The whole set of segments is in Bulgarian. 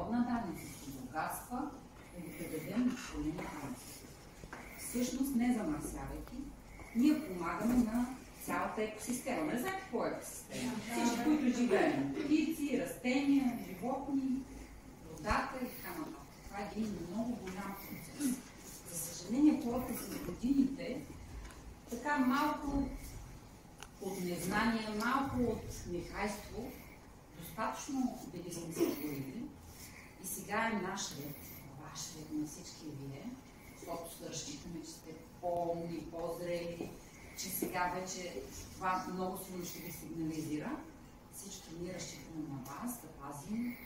въглеродна данъчни богатства, да ги предадем на поколение нацията. Всъщност, не замърсявайки, ние помагаме на цялата екосистема. Не знаете какво е екосистема? Всички, които живеем. Птици, растения, животни, водата и така нататък. Това е един много голям процес. За съжаление, хората с годините така малко от незнание, малко от нехайство, достатъчно били сме се творили и сега е наш ред, ваш ред на всички вие, защото се разчитаме, че сте по-умни, по-зрели, че сега вече това много силно ще ви сигнализира. Всички ние разчитаме на вас да пазим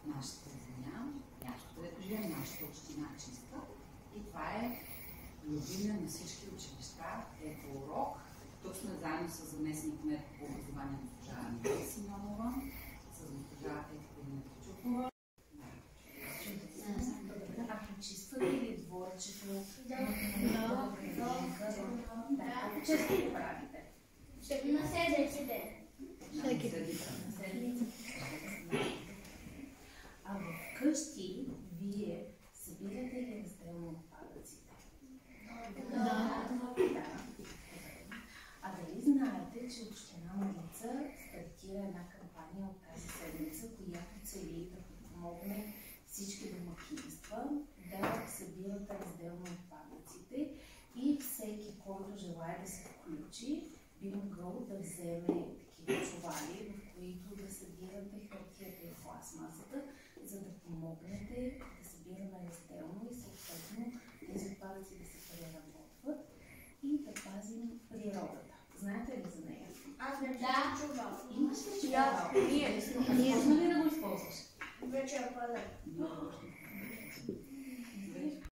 нашата земя, мястото, където живеем, нашата община чиста. И това е любимия на всички училища, екоурок. Тук сме заедно с заместник кмет по образование госпожа Анна Симеонова, с госпожа Екатерина Кичукова. Чиства ли дворчето? Да. Колко често го правите? На седмици ден. А вкъщи вие събирате ли разделно отпадъците? Да. А дали знаете, че Община Марица стартира една кампания от тази седмица, която цели да подпомогне всички домакинства да събират разделно отпадъците и всеки, който желае да се включи, би могъл да вземе такива чували, в които да събирате хартията и пластмасата, за да помогнете да събираме разделно и съответно тези отпадъци да се преработват и да пазим природата. Знаете ли за нея? Аз не чувал. Имаш ли чувал? Ние. Възможно ли да го използваш? Вече е пълен.